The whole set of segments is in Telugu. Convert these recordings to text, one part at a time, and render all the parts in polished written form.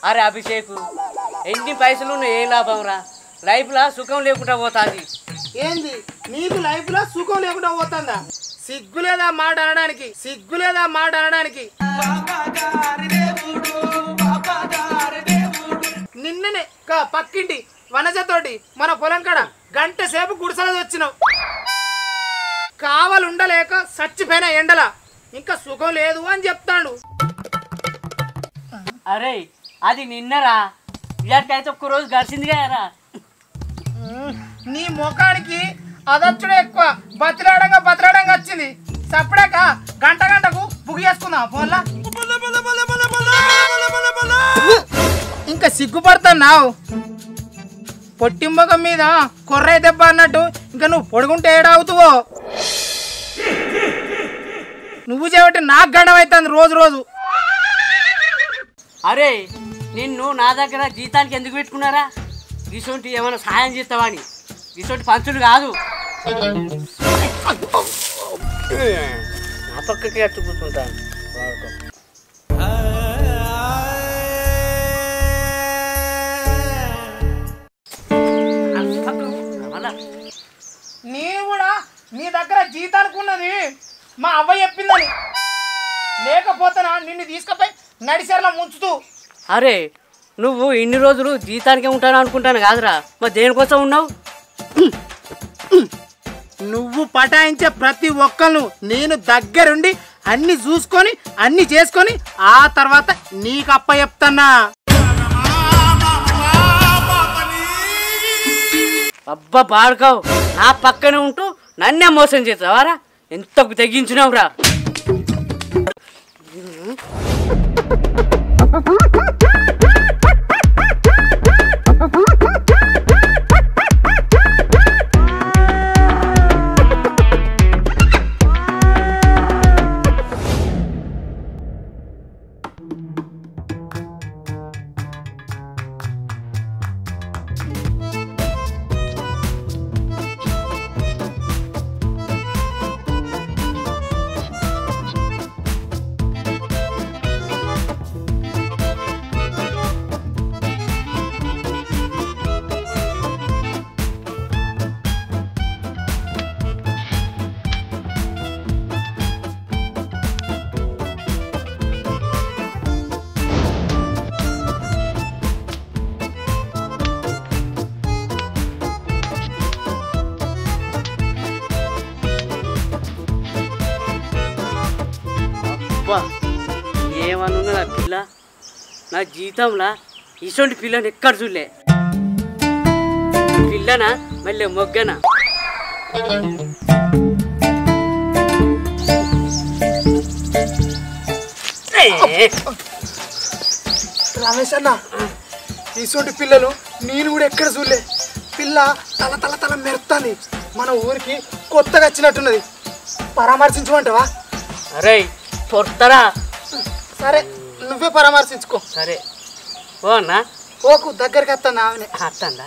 అరే అభిషేకు ఎన్ని పైసలు ఏం లాభం రా లైఫ్లో సుఖం లేకుండా పోతుంది ఏంది నీకు లైఫ్లో సుఖం లేకుండా పోతుందా సిగ్గులేదా మాట అనడానికి నిన్ననే పక్కింటి వనజతోటి మన పొలం కాడ గంట సేపు గుడిసెలది వచ్చినావు కావాలి ఉండలేక చచ్చిపోయిన ఎండల ఇంకా సుఖం లేదు అని చెప్తాడు అరే అది నిన్నరా ఇలాంటికైతే ఒక్క రోజు గడిచింది కదరా నీ ముఖానికి అదొచ్చుడే ఎక్కువ బతిలాడంగా వచ్చింది సప్పుడాక గంటకు బుక్ చేసుకుందాం పోల్లా ఇంకా సిగ్గుపడుతున్నావు పొట్టింబకం మీద కొర్రే దెబ్బ అన్నట్టు ఇంకా నువ్వు పొడుగుంటే ఏడావుతావో నువ్వు చేయబట్టి నాకు గండం అవుతుంది రోజు అరే నిన్ను నా దగ్గర జీతానికి ఎందుకు పెట్టుకున్నారా గిసొంటి ఏమైనా సాయం చేస్తావా అని గిసొంటి పంచులు కాదు నా పక్కకి అట్టు కూర్చుంటాను నేను కూడా నీ దగ్గర జీతానికి ఉన్నది మా అవ్వ చెప్పిందని లేకపోతేనా నిన్ను తీసుకుపోయి నడిసెరలా ముంచుతూ అరే నువ్వు ఇన్ని రోజులు జీతానికే ఉంటాను అనుకుంటాను కాదురా మరి దేనికోసం ఉన్నావు నువ్వు పటాయించే ప్రతి ఒక్కరు నేను దగ్గరుండి అన్ని చూసుకొని అన్ని చేసుకొని ఆ తర్వాత నీకు అప్ప చెప్తానా అబ్బా పాడుకోవు నా పక్కనే ఉంటూ నన్నే మోసం చేస్తావారా ఎంతకు తెగించినావురా ఏమన్నా నా పిల్ల నా జీతంలా ఇటువంటి పిల్లని ఎక్కడ చూడలే పిల్లనా మళ్ళీ మొగ్గనా రమేష్ అన్న ఇటువంటి పిల్లలు నేను కూడా ఎక్కడ చూడలే పిల్ల తల మెరుతాంది మన ఊరికి కొత్తగా వచ్చినట్టున్నది పరామర్శించమంటావా అరే పొట్టరా సరే నువ్వే పరామర్శించుకో సరే ఓ అన్నా ఓకు దగ్గరికి వస్తాను ఆమెనే అత్తందా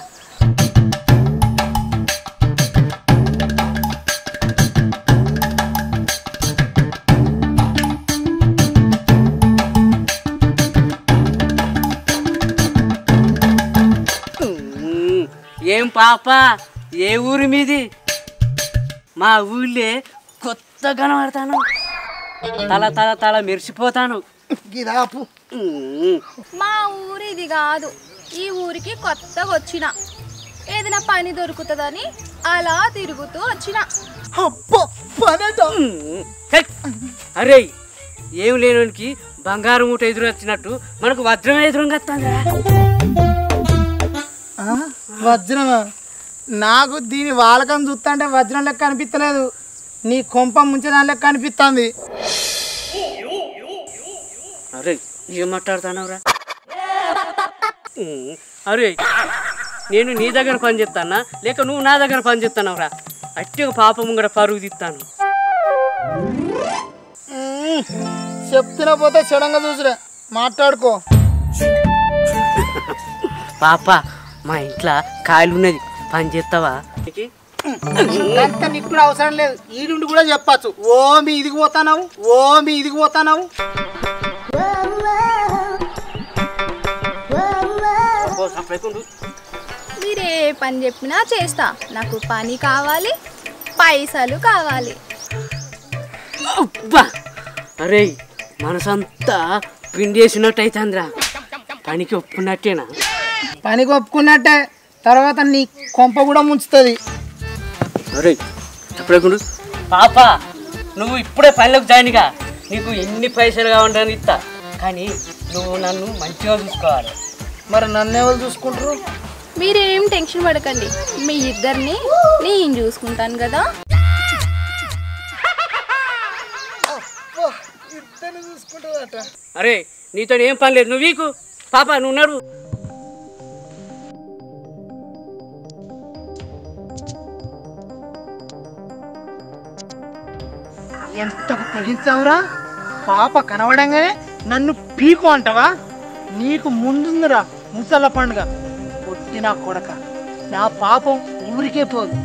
ఏం పాప ఏ ఊరి మీది మా ఊళ్ళే కొత్త కనబడతాను తల మెరిసిపోతాను గిరాపు మా ఊరు ఇది కాదు ఈ ఊరికి కొత్తగా వచ్చిన ఏదైనా పని దొరుకుతుందని అలా తిరుగుతూ వచ్చిన అరే ఏం లేనికి బంగారం మూట ఎదురు వచ్చినట్టు మనకు వజ్రం ఎదురుగా వజ్రమా నాకు దీని వాలకం చూస్తా అంటే వజ్రం లెక్క అనిపించలేదు నీ కొంప ముంచేదాని లెక్క అనిపిస్తుంది అరే ఏం మాట్లాడుతున్నావురా అరే నేను నీ దగ్గర పని చేస్తానా లేక నువ్వు నా దగ్గర పని చేస్తున్నావురా అట్టిగా పాపం కూడా పరుగు తీస్తాను చెప్తున్నా పోతే సడన్గా చూసిరా మాట్లాడుకో పాప మా ఇంట్లో కాయలు ఉన్నది పని చేస్తావా అంత నీకు కూడా అవసరం లేదు ఈడుండి కూడా చెప్పచ్చు ఓ మీ ఇదికి పోతానావు చెప్పకుండా మీరు ఏ పని చెప్పినా చేస్తా. నాకు పని కావాలి, పైసలు కావాలి. అబ్బా అరే మనసంతా పిండి వేసినట్టు అవుతుందిరా. పనికి ఒప్పుకున్నట్టేనా? పనికి ఒప్పుకున్నట్టే, తర్వాత నీ కొంప కూడా ముంచుతుంది. అరే చెప్పకుండా పాప నువ్వు ఇప్పుడే పనిలోకి జాయిన్గా. నీకు ఎన్ని పైసలు కావాలని ఇస్తా, కానీ నువ్వు నన్ను మంచిగా చూసుకోవాలి. మరి నన్ను ఎవరు చూసుకుంటారు? మీరేం టెన్షన్ పడకండి, మీ ఇద్దరిని నేను చూసుకుంటాను కదా. అరే నీతో ఏం పని లేదు, నువ్వు వీకు పాప నువ్వు నడువు. ఎంత తెగించావురా? పాప కనబడంగానే నన్ను పీకు అంటావా? నీకు ముందుందిరా ముసల పండుగ. కొట్టినా కొడక, నా పాపం ఊరికే పోదు.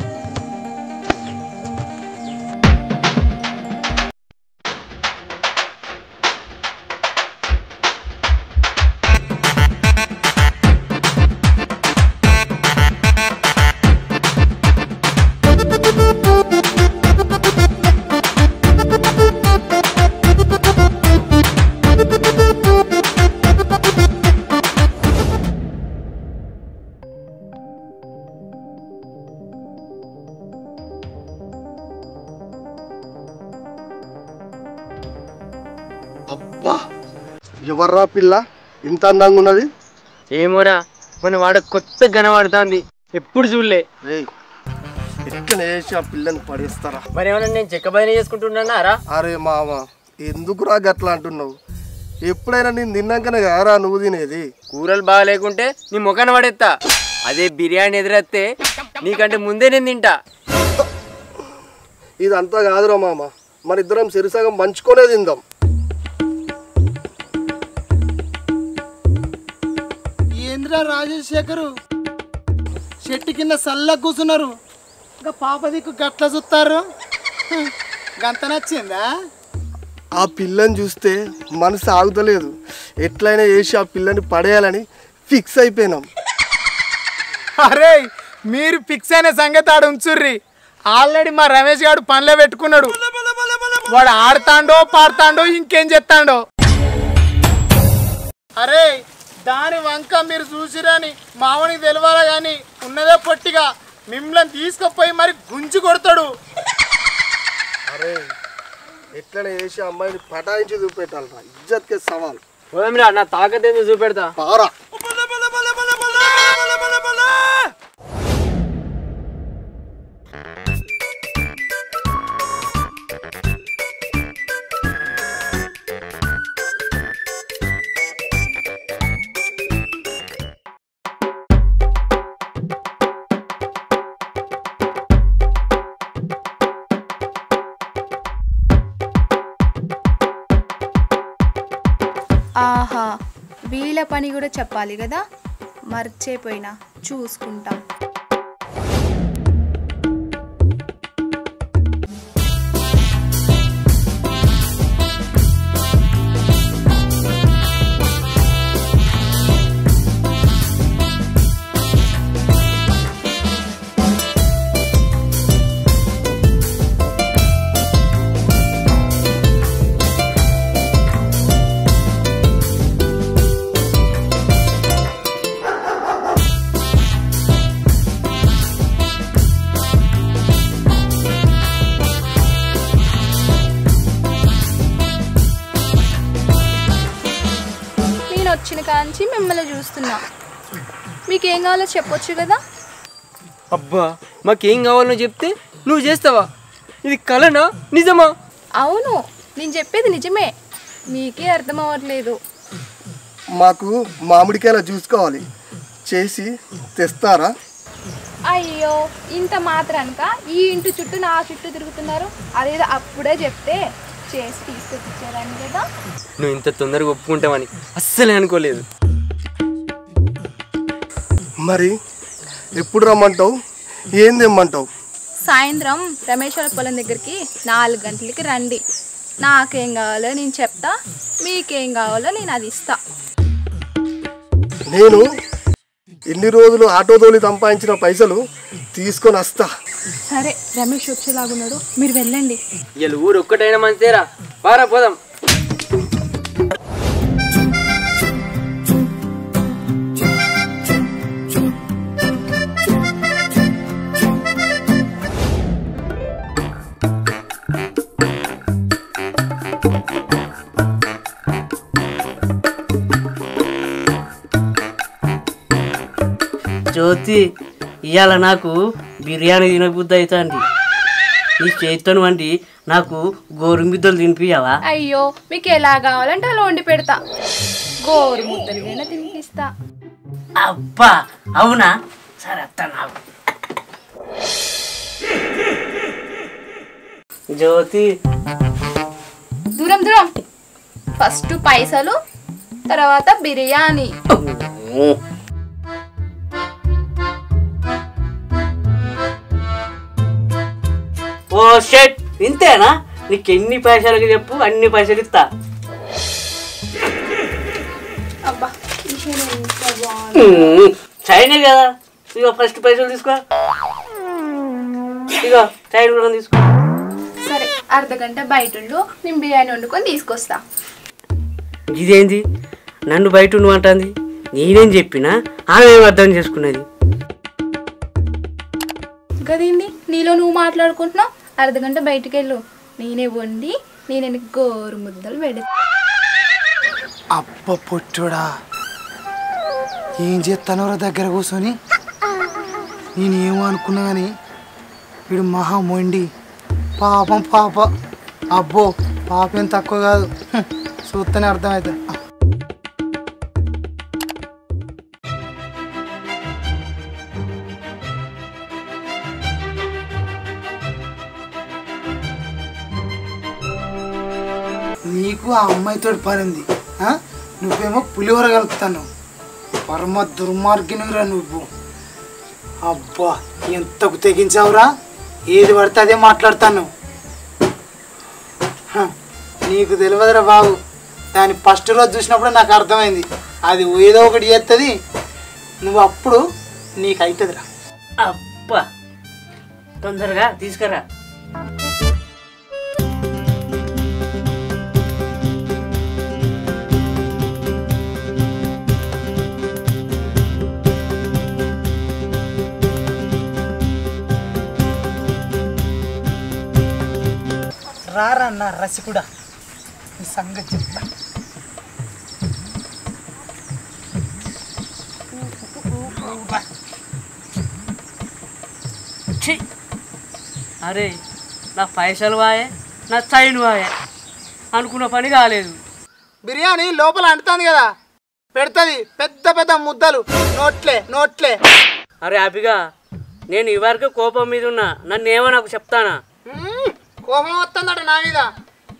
అబ్బా ఎవర్రా పిల్ల ఇంత అందంగా ఉన్నది? ఏమోరా మన వాడ కొత్త కనబడుతుంది, ఎప్పుడు చూడలే. ఎక్కడ వేసి ఆ పిల్లని పడేస్తారా? మరి ఏమన్నా నేను చెక్క బయలు చేసుకుంటున్నారా? అరే మామ ఎందుకురా గట్లా అంటున్నావు? ఎప్పుడైనా నేను తిన్నాకనే కదరా నువ్వు తినేది. కూరలు బాగా లేకుంటే నీ ముఖాన్ని పడేస్తా. అదే బిర్యానీ ఎదురెత్తే నీకంటే ముందే నేను తింటా. ఇదంతా కాదురా మామ, మన ఇద్దరం సిరిసగం పంచుకొనే తిందాం. ఏంద్రా రాజశేఖరు, చెట్టు కింద సల్ల కూర్చున్నారు, ఇంకా పాప దిక్కు గట్ల చూస్తారు. గంత నచ్చిందా? ఆ పిల్లని చూస్తే మనసు ఆగుతలేదు. ఎట్లయినా వేసి ఆ పిల్లని పడేయాలని ఫిక్స్ అయిపోయినాం. అరే మీరు ఫిక్స్ అయిన సంగతి ఆడు ఉంచుర్రి. ఆల్రెడీ మా రమేష్ గారు పనిలో పెట్టుకున్నాడు. వాడు ఆడతాండో పాడతాండో ఇంకేం చేస్తాడో. అరే దాని వంక మీరు చూసిరని మామని తెలవాలా కానీ ఉన్నదే పొట్టిగా మిమ్మల్ని తీసుకుపోయి మరి గుంజి కొడతాడు. అరే ఎట్లనే వేసి అమ్మాయిని పటాయించి చూపెట్టాలరా, ఇజ్జత్కే సవాల్. పోదాంరా, నా తాకత్ ఎందుకు చూపెడతా. పారా ఆహా వీళ్ళ పని కూడా చెప్పాలి కదా, మర్చిపోయినా, చూసుకుంటాం. వచ్చిన కాంచి మిమ్మల్ని చూస్తున్నా. మీకేం కావాలో చెప్పొచ్చు కదా. అబ్బా మాకేం కావాలో చెప్తే నువ్వు చేస్తావా? ఇది కలనా నిజమా? అవును నేను చెప్పేది నిజమే, మీకే అర్థం అవ్వట్లేదు. మాకు మామిడికాయల జ్యూస్ కావాలి, చేసి తెస్తారా? అయ్యో ఇంత మాత్రానిక ఈ ఇంటి చుట్టూ నా చుట్టూ తిరుగుతున్నారు. అదేదో అప్పుడే చెప్తే చేసి తీసుకొచ్చేదాన్ని కదా. నువ్వు ఇంత తొందరగా ఒప్పుకుంటావని అస్సలే అనుకోలేదు. మరి ఎప్పుడు రమ్మంటావు, ఏం తెమ్మంటావు? సాయంత్రం రమేష్ వాళ్ళ పొలం దగ్గరికి 4 గంటలకి రండి. నాకేం కావాలో నేను చెప్తా, మీకేం కావాలో నేను అది ఇస్తా. నేను ఇన్ని రోజులు ఆటో తోలి సంపాదించిన పైసలు తీసుకొని వస్తా. సరే రమేష్ వచ్చేలాగున్నాడు, మీరు వెళ్ళండి. ఇలా ఊరు ఒక్కటైనా మంచిదేరా, పారా పోదాం. జ్యోతి, ఇవాళ నాకు బిర్యానీ తినబుద్ధి అవుతుంది. నీ చేతితో వండి నాకు గోరు ముద్దలు తినిపియావా? అయ్యో, మీకు ఎలా కావాలంటే అలా వండి పెడతా. గోరు ముద్దలుగైనా తినిపిస్తా. అబ్బా, అవునా? సరే అత్త. నాకు జ్యోతి, దూరం దూరం. ఫస్ట్ పైసలు, తర్వాత బిర్యానీ. ఓ షెట్, ఇంతేనా? నీకు ఎన్ని పైసలకి చెప్పు, అన్ని పైసలు ఇస్తా. అబ్బా, చైనే కదా. ఇగో ఫస్ట్ పైసలు తీసుకో. ఇగో చైన్ కూడా తీసుకో. సరే, అర్ధగంట బయట ఉండు, నేను బిర్యానీ వండుకొని తీసుకొస్తా. ఇదేంది నన్ను బయట ఉండమంటుంది? నేనేం చెప్పినా ఆమె ఏం అర్థం చేసుకున్నది? గదేంది నీలో నువ్వు మాట్లాడుకుంటున్నావు? అర్ధగంట బయటికి వెళ్ళు, నేనే వండి నేనే గోరు ముద్దలు పెడతా. అబ్బ పొట్టుడా, ఏం చేస్తానో దగ్గర కూర్చొని. నేనేమో అనుకున్నా కానీ వీడు మహా మొండి. పాపం పాప. అబ్బో, పాప ఏం తక్కువ కాదు. చూస్తేనే అర్థమవుతుంది. నీకు ఆ అమ్మాయితో పనింది, నువ్వేమో పులిహోర కలుపుతాను. పరమ దుర్మార్గినిరా నువ్వు. అబ్బా, ఎంతకు తెగించావురా? ఏది పడితే అదే మాట్లాడతాను. నీకు తెలియదురా బాబు. దాన్ని ఫస్ట్ రోజు చూసినప్పుడు నాకు అర్థమైంది. అది ఏదో ఒకటి చేస్తుంది, నువ్వు అప్పుడు నీకు అవుతుందిరా. అబ్బా, తొందరగా తీసుకురా. రారన్న రసికుడా, ఈ సంగతి చెప్తా. అరే, నా పైసలు వాయే, నా చైన్ వాయే. అనుకున్న పని కాలేదు. బిర్యానీ లోపల అంటుతుంది కదా, పెడుతుంది పెద్ద పెద్ద ముద్దలు. నోట్లే నోట్లే. అరే అభిగా, నేను ఇవరకు కోపం మీద ఉన్నా, నన్ను ఏమో నాకు చెప్తానా? కోపం వస్తుందట నా మీద.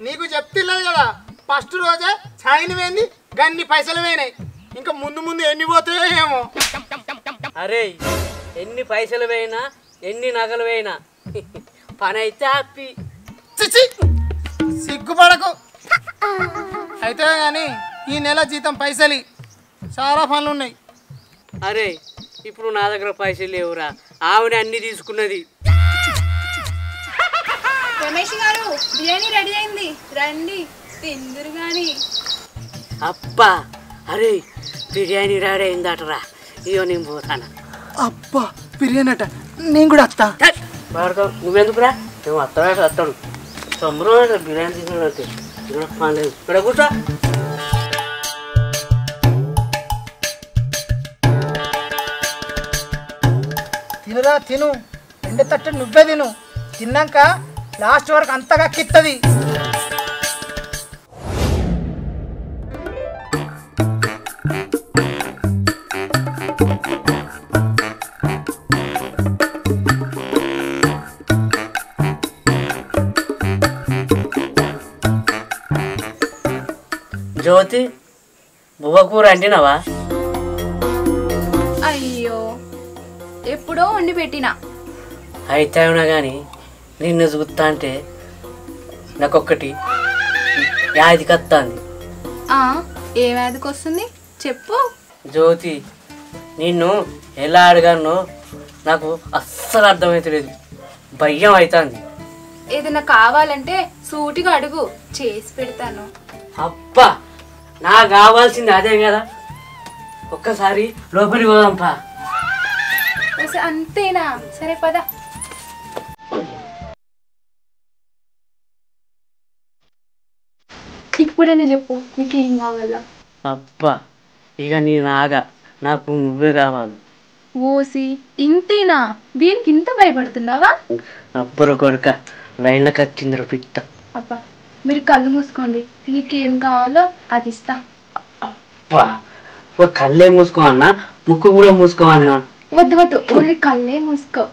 నీకు చెప్తిలేదు కదా, ఫస్ట్ రోజే చైన్ పోయింది, గన్ని పైసలు పోయినాయి. ఇంకా ముందు ముందు ఎన్ని పోతాయో ఏమో. అరే, ఎన్ని పైసలు పోయినా, ఎన్ని నగలు పోయినా పని అయితే హ్యాపీ. సిగ్గుపడకు. అయితే కానీ ఈ నెల జీతం పైసలు చాలా పనులు ఉన్నాయి. అరే, ఇప్పుడు నా దగ్గర పైసలు లేవురా, ఆవిడ అన్ని తీసుకున్నది. రమేష్ గారు, బిర్యానీ రెడీ అయింది, రండి తిందురు గాని. అబ్బా, అరే బిర్యానీ రెడీ అయిందటరా. ఇదో నేను పోతాను. అబ్బా, బిర్యానీ అట, నేను కూడా వస్తా. నువ్వెందుకురా? నువ్వు వస్తాడు తమ్ముడు బిర్యానీ తీసుకున్నట్టు. ఇక్కడ పని లేదు, ఇక్కడ కూర్చో. తినురా తిను, ఎండ తట్టు నువ్వే తిను. తిన్నాక లాస్ట్ వరకు అంతగా కిత్తది. జ్యోతి, బువ్వ కూర అంటినావా? అయ్యో, ఎప్పుడో వండి పెట్టినా. అయితే అవునా కానీ నిన్ను చూస్తా అంటే నాకొక్కటి వ్యాధికి వస్తుంది. ఏ వ్యాధికి వస్తుంది చెప్పు. జ్యోతి, నిన్ను ఎలా అడగానో నాకు అస్సలు అర్థమవుతలేదు, భయం అవుతుంది. ఏదైనా కావాలంటే సూటిగా అడుగు, చేసి పెడతాను. అబ్బా నాకు కావాల్సింది అదే కదా, ఒక్కసారి లోపలికి పోదాంపా. అంతేనా? సరే పద. ఇప్పుడైనా చెప్పు, నీకేం కావాలా? అబ్బా ఇక నీ నాగా, నాకు నువ్వే కావాలి. ఓసి ఇంతేనా? దీనికి ఇంత భయపడుతున్నావా? అబ్బరు కొడుక లైన్లోకి వచ్చిందిరా పిట్ట. అబ్బా మీరు కళ్ళు మూసుకోండి, నీకేం కావాలో అది ఇస్తా. అబ్బా ఒక కళ్ళే మూసుకోవన్నా, ముక్కు కూడా మూసుకోవన్నా? వద్దు వద్దు, ఓన్లీ కళ్ళే మూసుకో.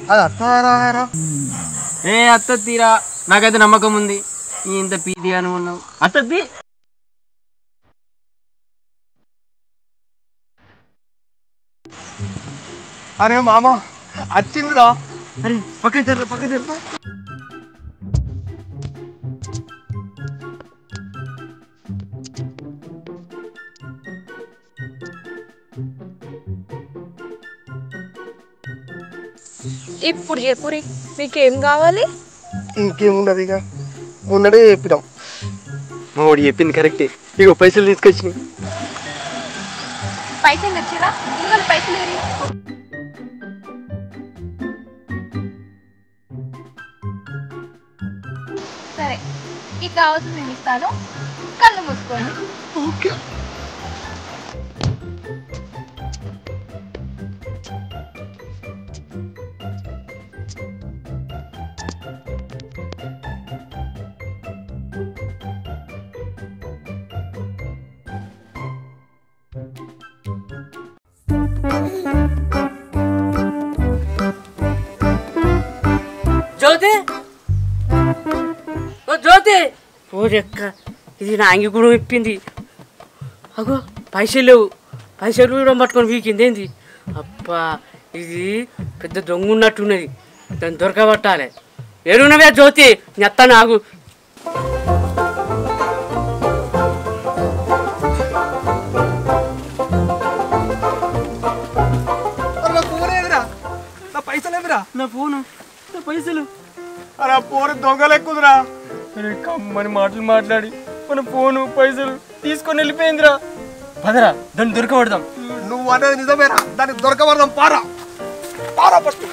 అది అత్తారా ఏ అత్త తీరా, నాకైతే నమ్మకం ఉంది. ఇంత పీది అని ఉన్నావు అత్తది. అరే మామ వచ్చిందిరా. అరే పక్కన తెర పక్కన తెర. ఇప్పుడు చెప్పురి, మీకేం కావాలి? ఇంకేమున్నది, ఇక ఉన్నడే చెప్పినాం. మా వాడు చెప్పింది కరెక్టే. ఇక పైసలు తీసుకొచ్చినాయి. పైసలు నచ్చిరా? ఇంకా పైసలు ఏరి. సరే, ఇది కావాల్సింది నేను ఇస్తాను, కళ్ళు మూసుకోండి. ఓకే. జ్యోతి, ఓ జ్యోతి, ఓ రెక్క, ఇది నా అంగి కూడా ఇప్పింది. అగో పైసలు లేవు, పైసలు కూడా పట్టుకొని వీకింది ఏంది? అబ్బా ఇది పెద్ద దొంగ ఉన్నట్టున్నది, దాన్ని దొరకబట్టాలి. ఏడున్నవే జ్యోతి, నెత్త నాగు. నా ఫోను, నా పైసలు. అరే పోరు దొంగలు ఎక్కుదురా. అరే కమ్మని మాటలు మాట్లాడి మన ఫోను పైసలు తీసుకొని వెళ్ళిపోయిందిరా. పదరా దాన్ని దొరకబడదాం. నువ్వు అనేది నిజమేరా, దాన్ని దొరకబడదాం. పారా పారా ఫస్ట్.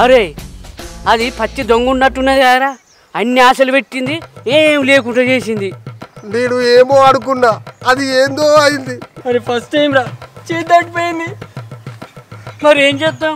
అరే అది పచ్చి దొంగ ఉన్నట్టున్నది కదరా, అన్ని ఆశలు పెట్టింది, ఏం లేకుండా చేసింది. నేను ఏమో అనుకున్నా, అది ఏందో అయింది. అరే ఫస్ట్ టైం రా, చేతి దాటిపోయింది. మరి ఏం చేద్దాం?